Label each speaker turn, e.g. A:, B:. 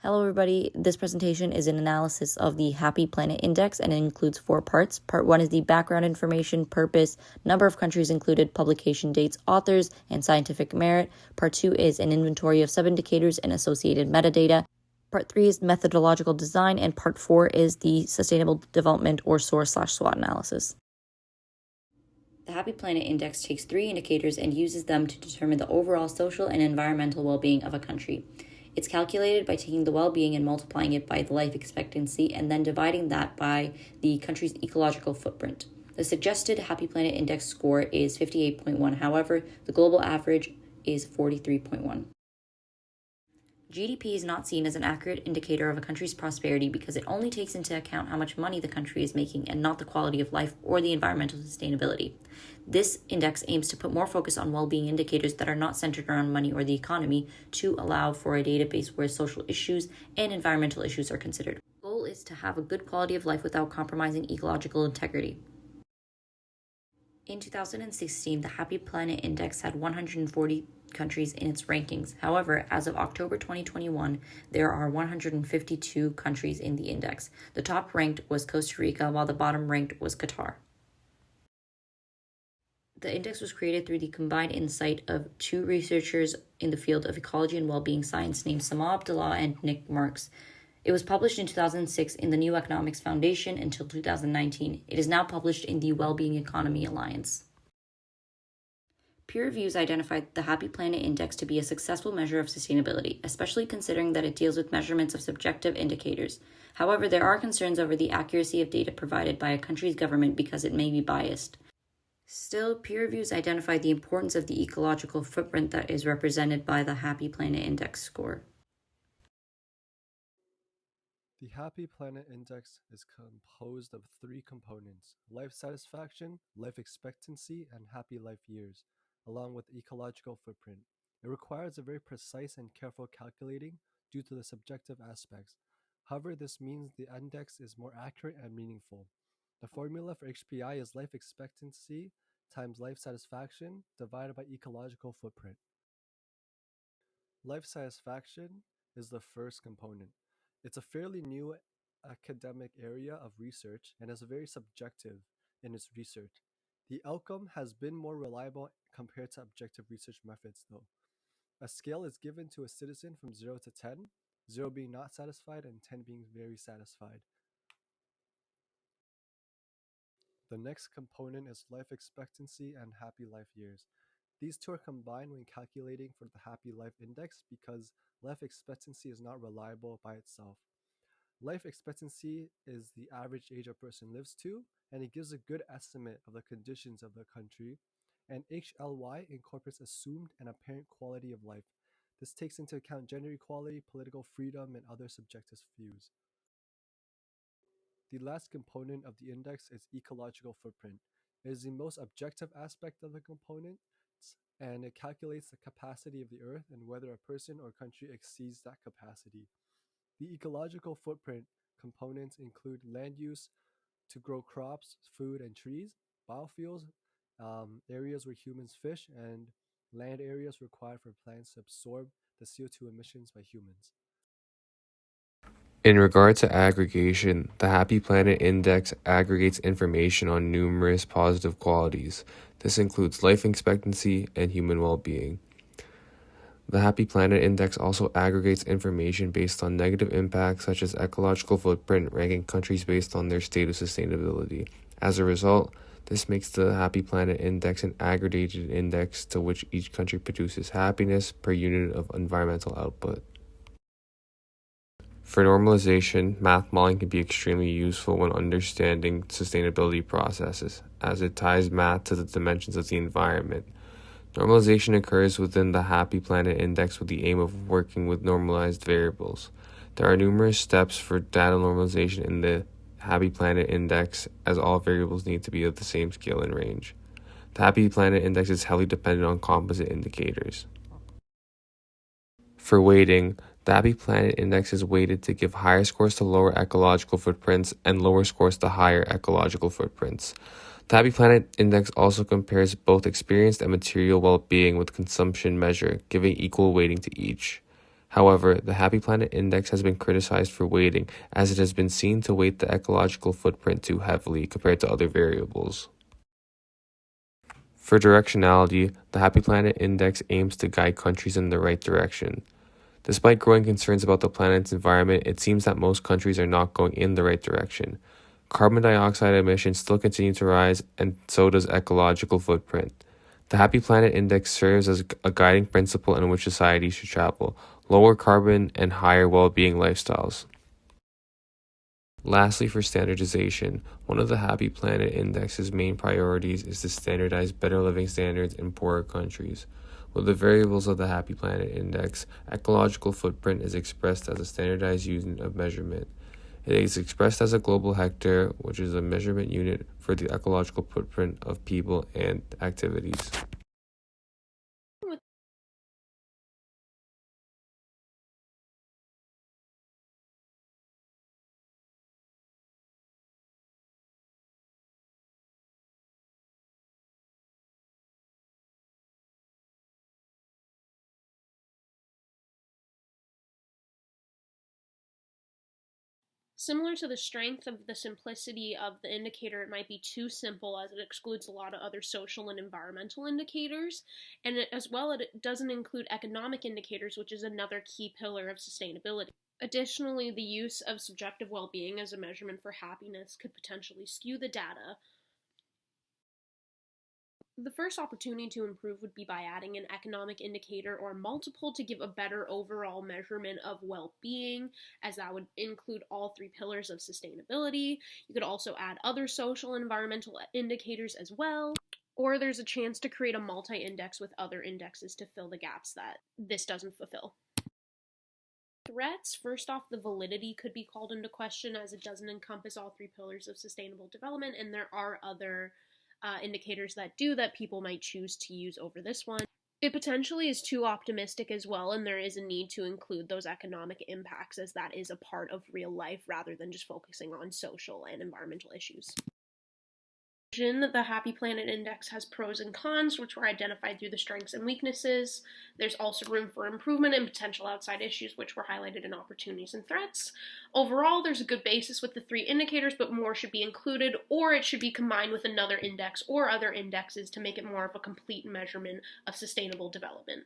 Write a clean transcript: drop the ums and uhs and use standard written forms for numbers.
A: Hello everybody, this presentation is an analysis of the Happy Planet Index and it includes 4 parts. Part 1 is the background information, purpose, number of countries included, publication dates, authors, and scientific merit. Part 2 is an inventory of sub-indicators and associated metadata. Part 3 is methodological design, and Part 4 is the sustainable development or SOAR/SWOT analysis. The Happy Planet Index takes 3 indicators and uses them to determine the overall social and environmental well-being of a country. It's calculated by taking the well-being and multiplying it by the life expectancy and then dividing that by the country's ecological footprint. The suggested Happy Planet Index score is 58.1. However, the global average is 43.1. GDP is not seen as an accurate indicator of a country's prosperity because it only takes into account how much money the country is making and not the quality of life or the environmental sustainability. This index aims to put more focus on well-being indicators that are not centered around money or the economy to allow for a database where social issues and environmental issues are considered. The goal is to have a good quality of life without compromising ecological integrity. In 2016, the Happy Planet Index had 140 countries in its rankings. However, as of October 2021, there are 152 countries in the index. The top ranked was Costa Rica, while the bottom ranked was Qatar. The index was created through the combined insight of 2 researchers in the field of ecology and well-being science named Sama Abdullah and Nick Marks. It was published in 2006 in the New Economics Foundation until 2019. It is now published in the Wellbeing Economy Alliance. Peer reviews identified the Happy Planet Index to be a successful measure of sustainability, especially considering that it deals with measurements of subjective indicators. However, there are concerns over the accuracy of data provided by a country's government because it may be biased. Still, peer reviews identified the importance of the ecological footprint that is represented by the Happy Planet Index score.
B: The Happy Planet Index is composed of 3 components: life satisfaction, life expectancy, and happy life years, along with ecological footprint. It requires a very precise and careful calculating due to the subjective aspects. However, this means the index is more accurate and meaningful. The formula for HPI is life expectancy times life satisfaction divided by ecological footprint. Life satisfaction is the first component. It's a fairly new academic area of research and is very subjective in its research. The outcome has been more reliable compared to objective research methods, though. A scale is given to a citizen from 0 to 10, 0 being not satisfied and 10 being very satisfied. The next component is life expectancy and happy life years. These 2 are combined when calculating for the Happy Life Index because life expectancy is not reliable by itself. Life expectancy is the average age a person lives to, and it gives a good estimate of the conditions of the country, and HLY incorporates assumed and apparent quality of life. This takes into account gender equality, political freedom, and other subjective views. The last component of the index is ecological footprint. It is the most objective aspect of the component, and it calculates the capacity of the earth and whether a person or country exceeds that capacity. The ecological footprint components include land use to grow crops, food, and trees, biofuels, areas where humans fish, and land areas required for plants to absorb the CO2 emissions by humans.
C: In regard to aggregation, the Happy Planet Index aggregates information on numerous positive qualities. This includes life expectancy and human well-being. The Happy Planet Index also aggregates information based on negative impacts such as ecological footprint, ranking countries based on their state of sustainability. As a result, this makes the Happy Planet Index an aggregated index to which each country produces happiness per unit of environmental output. For normalization, math modeling can be extremely useful when understanding sustainability processes, as it ties math to the dimensions of the environment. Normalization occurs within the Happy Planet Index with the aim of working with normalized variables. There are numerous steps for data normalization in the Happy Planet Index, as all variables need to be of the same scale and range. The Happy Planet Index is heavily dependent on composite indicators. For weighting, the Happy Planet Index is weighted to give higher scores to lower ecological footprints and lower scores to higher ecological footprints. The Happy Planet Index also compares both experienced and material well-being with consumption measure, giving equal weighting to each. However, the Happy Planet Index has been criticized for weighting, as it has been seen to weight the ecological footprint too heavily compared to other variables. For directionality, the Happy Planet Index aims to guide countries in the right direction. Despite growing concerns about the planet's environment, it seems that most countries are not going in the right direction. Carbon dioxide emissions still continue to rise, and so does ecological footprint. The Happy Planet Index serves as a guiding principle in which society should travel: lower carbon and higher well-being lifestyles. Lastly, for standardization, one of the Happy Planet Index's main priorities is to standardize better living standards in poorer countries. With the variables of the Happy Planet Index, ecological footprint is expressed as a standardized unit of measurement. It is expressed as a global hectare, which is a measurement unit for the ecological footprint of people and activities.
D: Similar to the strength of the simplicity of the indicator, it might be too simple as it excludes a lot of other social and environmental indicators, and as well it doesn't include economic indicators, which is another key pillar of sustainability. Additionally, the use of subjective well-being as a measurement for happiness could potentially skew the data. The first opportunity to improve would be by adding an economic indicator or multiple to give a better overall measurement of well-being, as that would include all three pillars of sustainability. You could also add other social and environmental indicators as well, or there's a chance to create a multi-index with other indexes to fill the gaps that this doesn't fulfill. Threats, first off, the validity could be called into question as it doesn't encompass all three pillars of sustainable development, and there are other indicators that do that people might choose to use over this one. It potentially is too optimistic as well, and there is a need to include those economic impacts as that is a part of real life rather than just focusing on social and environmental issues. The Happy Planet Index has pros and cons, which were identified through the strengths and weaknesses. There's also room for improvement and potential outside issues, which were highlighted in opportunities and threats. Overall, there's a good basis with the three indicators, but more should be included, or it should be combined with another index or other indexes to make it more of a complete measurement of sustainable development.